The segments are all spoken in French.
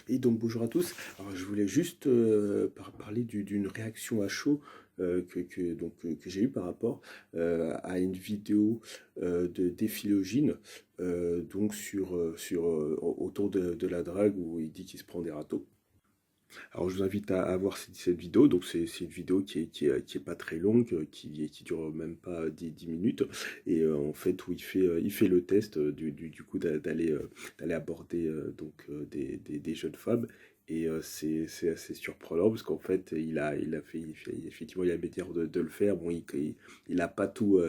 Et donc bonjour à tous. Alors je voulais juste parler d'une réaction à chaud que j'ai eue par rapport à une vidéo de d'Ephilogine donc autour de la drague où il dit qu'il se prend des râteaux. Alors je vous invite à voir cette vidéo. Donc c'est une vidéo qui est pas très longue, qui dure même pas 10 minutes. Et en fait où il fait le test du coup d'aller aborder des jeunes femmes. Et c'est assez surprenant parce qu'en fait effectivement il a manière de le faire. Bon il a pas tout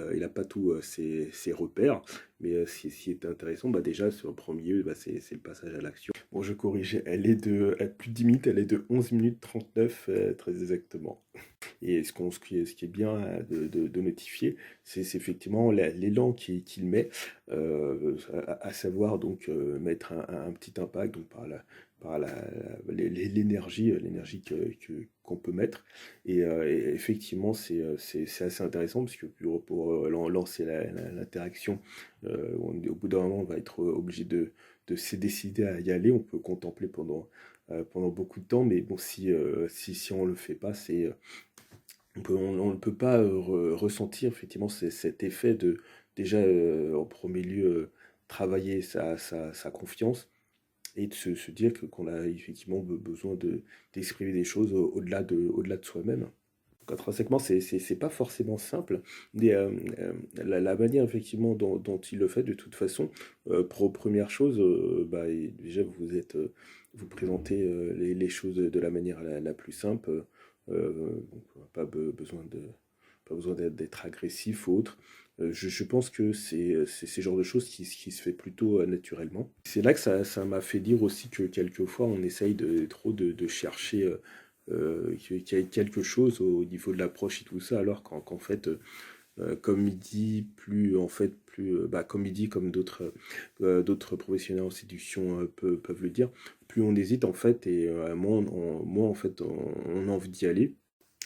ses repères, mais ce qui est intéressant, bah déjà sur le premier, bah, c'est le passage à l'action. Bon, je corrige, elle plus de 10 minutes, elle est de 11 minutes 39, très exactement. Et ce qui est bien de notifier, c'est effectivement l'élan qu'il met, à savoir donc mettre un petit impact donc par l'énergie qu'on peut mettre. Et effectivement, c'est assez intéressant parce que pour lancer l'interaction, au bout d'un moment, on va être obligé de se décider à y aller. On peut contempler pendant beaucoup de temps, mais bon, si on le fait pas, on ne peut pas ressentir effectivement cet effet de déjà en premier lieu travailler sa confiance et de se dire qu'on a effectivement besoin d'exprimer des choses au-delà de soi-même. Donc, intrinsèquement, c'est pas forcément simple, mais la manière effectivement dont il le fait, de toute façon, première chose, bah, déjà vous présentez les choses de la manière la plus simple, donc, pas besoin d'être agressif ou autre. Je pense que c'est ce genre de choses qui se fait plutôt naturellement. C'est là que ça m'a fait dire aussi que quelquefois on essaye trop de chercher qu'il y ait quelque chose au niveau de l'approche et tout ça, alors qu'en fait, comme il dit, comme il dit, comme d'autres professionnels en séduction peuvent le dire, plus on hésite en fait, et moins en fait on a envie d'y aller.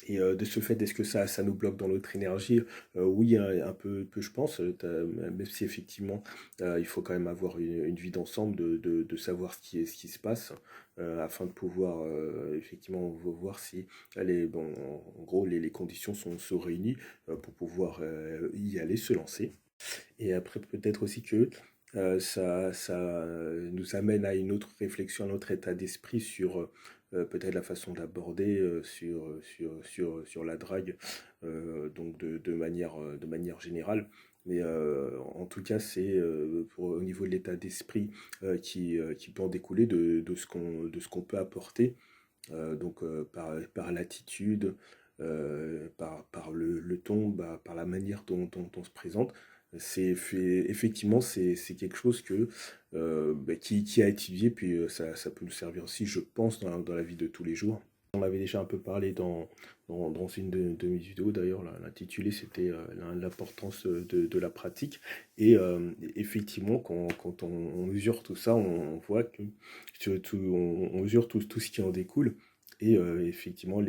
Et de ce fait, est-ce que ça nous bloque dans notre énergie? Oui, un peu, je pense, même si effectivement, il faut quand même avoir une vie d'ensemble, de savoir ce qui se passe, afin de pouvoir effectivement voir si bon, en gros, les conditions sont réunies pour pouvoir y aller, se lancer. Et après, peut-être aussi que ça nous amène à une autre réflexion, un autre état d'esprit sur peut-être la façon d'aborder sur la drague, donc de manière générale. Mais en tout cas, c'est au niveau de l'état d'esprit qui peut en découler de ce qu'on peut apporter, par l'attitude, par le ton, bah, par la manière dont on se présente. Effectivement, c'est quelque chose qui a étudié, puis ça peut nous servir aussi, je pense, dans la vie de tous les jours. On avait déjà un peu parlé dans une de mes vidéos, d'ailleurs, l'intitulé c'était l'importance de la pratique. Et effectivement, quand on mesure tout ça, on voit que on mesure tout ce qui en découle. Et effectivement,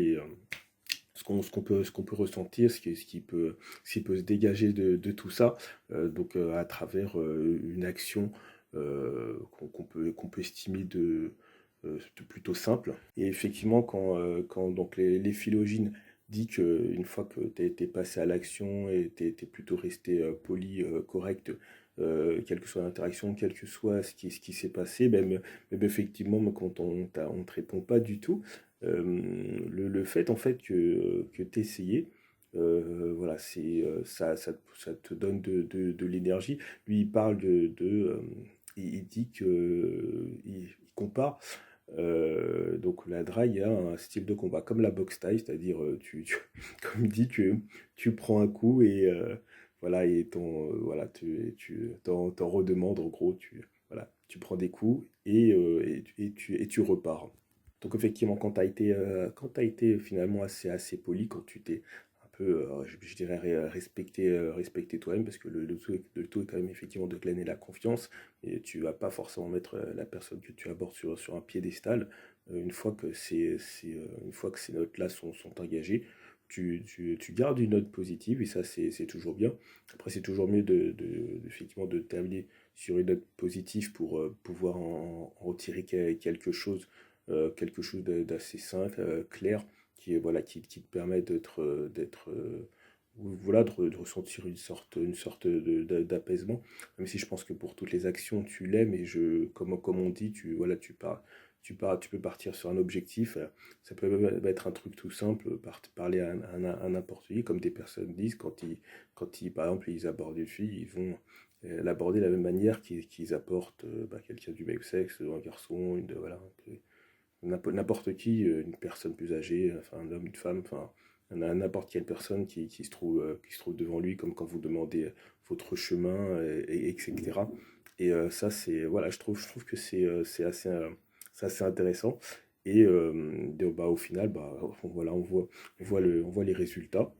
ce qu'on peut ressentir, ce qui peut se dégager de tout ça, à travers une action qu'on peut estimer de plutôt simple. Et effectivement, quand donc les phylogènes dit qu'une fois que tu es passé à l'action et tu es plutôt resté poli, correct, quelle que soit l'interaction, quel que soit ce qui s'est passé, même effectivement, quand on ne te répond pas du tout, le fait en fait que tu essayé, voilà, ça te donne de l'énergie. Lui, il parle il dit il compare donc la drague à un style de combat, comme la boxe thaï, c'est-à-dire, comme il dit, tu prends un coup et voilà, et voilà, t'en redemandes, en gros, voilà, tu prends des coups et tu repars. Donc effectivement, quand t'as été finalement assez poli, quand tu t'es un peu, je dirais, respecté toi-même, parce que le tout est quand même effectivement de glaner la confiance, et tu vas pas forcément mettre la personne que tu abordes sur un piédestal. Une fois que ces notes-là sont engagées, tu gardes une note positive, et ça c'est toujours bien. Après, c'est toujours mieux effectivement de terminer sur une note positive pour pouvoir en retirer quelque chose quelque chose d'assez simple, clair, voilà, qui te permet voilà, de ressentir une sorte d'apaisement. Même si je pense que pour toutes les actions, tu l'aimes, et comme on dit, voilà, tu peux partir sur un objectif. Ça peut même être un truc tout simple, parler à n'importe qui, comme des personnes disent, par exemple, ils abordent une fille, ils vont l'aborder de la même manière qu'ils apportent quelqu'un du même sexe, un garçon, voilà, n'importe qui, une personne plus âgée, enfin un homme, une femme, enfin n'importe quelle personne qui se trouve devant lui, comme quand vous demandez votre chemin, etc. Et ça, voilà, je trouve que c'est assez intéressant. Et au final, voilà, on voit les résultats.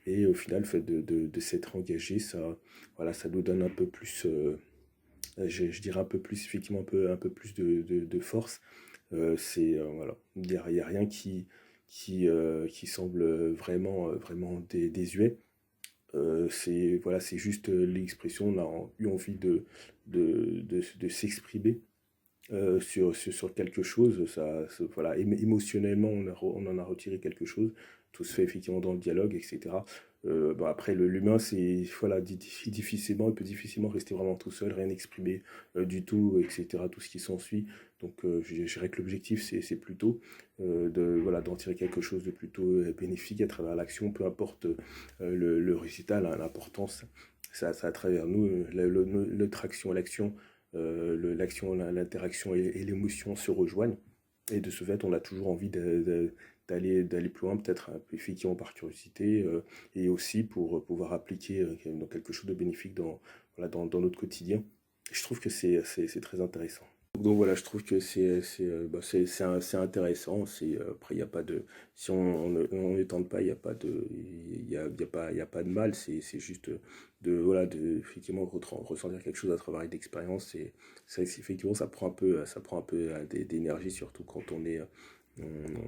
Et au final, le fait de s'être engagé, voilà, ça nous donne un peu plus, je dirais un peu plus, effectivement, un peu plus de force. Voilà, il y a rien qui semble vraiment désuet. Voilà, c'est juste l'expression, on a eu envie de s'exprimer sur quelque chose. Voilà, émotionnellement, on en a retiré quelque chose. Tout se fait effectivement dans le dialogue, etc. Après, l'humain, voilà, il peut difficilement rester vraiment tout seul, rien exprimer du tout, etc. Tout ce qui s'ensuit. Donc, je dirais que l'objectif, c'est plutôt voilà, d'en tirer quelque chose de plutôt bénéfique à travers l'action, peu importe le résultat, l'importance. Ça à travers nous, notre action, l'action, l'interaction et l'émotion se rejoignent. Et de ce fait, on a toujours envie d'aller plus loin, peut-être un peu effectivement par curiosité, et aussi pour pouvoir appliquer dans quelque chose de bénéfique voilà, dans notre quotidien. Je trouve que c'est très intéressant. Donc voilà, je trouve que c'est intéressant. Après, il n'y a pas de. Si on ne tente pas, il n'y a pas de. Il y a pas de mal. C'est juste voilà, effectivement, ressentir quelque chose à travers une expérience. Effectivement, ça prend un peu d'énergie, surtout quand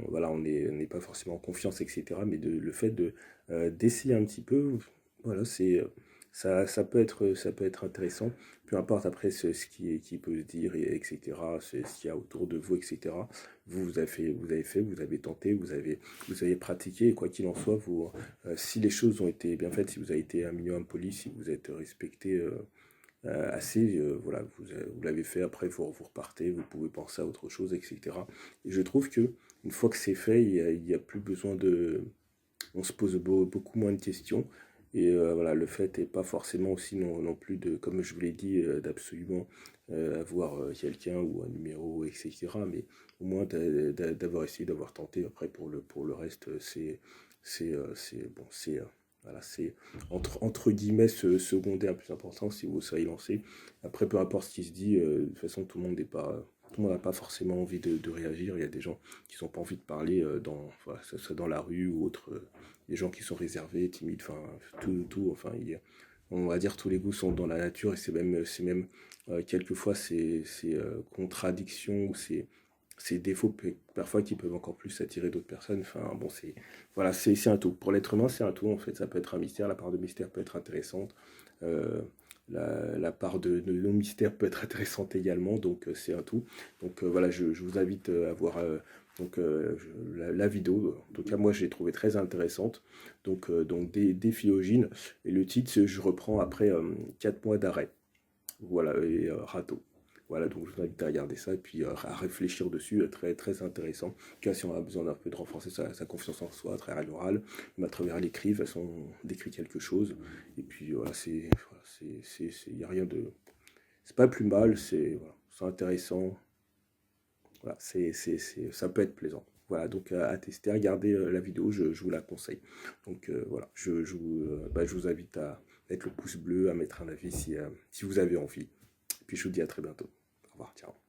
voilà, on n'est pas forcément en confiance, etc. Mais le fait d'essayer un petit peu, voilà, ça peut être intéressant. Peu importe après qui peut se dire, etc., ce qu'il y a autour de vous, etc. Vous avez tenté, vous avez pratiqué, et quoi qu'il en soit, si les choses ont été bien faites, si vous avez été un minimum poli, si vous êtes respecté assez, voilà, vous l'avez fait, après vous repartez, vous pouvez penser à autre chose, etc. Et je trouve que une fois que c'est fait, il y a plus besoin on se pose beaucoup moins de questions. Et voilà, le fait n'est pas forcément aussi non plus comme je vous l'ai dit, d'absolument avoir quelqu'un ou un numéro, etc. Mais au moins d'avoir essayé, d'avoir tenté. Après, pour le reste, bon, voilà, c'est entre guillemets secondaire. Le plus important, si vous savez lancer. Après, peu importe ce qui se dit, de toute façon, tout le monde n'a pas forcément envie de réagir. Il y a des gens qui n'ont pas envie de parler voilà, que ce soit dans la rue ou autre. Des gens qui sont réservés, timides, enfin, enfin, on va dire tous les goûts sont dans la nature, et c'est même quelquefois ces contradictions ou ces défauts parfois qui peuvent encore plus attirer d'autres personnes. Enfin, bon, voilà, c'est un tout. Pour l'être humain, c'est un tout, en fait. Ça peut être un mystère, la part de mystère peut être intéressante. Euh, la part de non-mystère peut être intéressante également, donc c'est un tout. Donc voilà, je vous invite à voir la vidéo. En tout cas, moi, je l'ai trouvée très intéressante. Donc des phylogènes. Et le titre, je reprends après 4 mois d'arrêt. Voilà, et râteau. Voilà, donc je vous invite à regarder ça et puis à réfléchir dessus, très, très intéressant. En tout cas, si on a besoin d'un peu de renforcer sa confiance en soi à travers l'oral, même à travers l'écrit, de toute façon, on décrit quelque chose. Et puis voilà, il n'y a rien de. C'est pas plus mal, c'est intéressant. Voilà, ça peut être plaisant. Voilà, donc à tester, à regarder la vidéo, je vous la conseille. Donc voilà, je vous invite à mettre le pouce bleu, à mettre un avis si vous avez envie. Et puis je vous dis à très bientôt. Au revoir, ciao.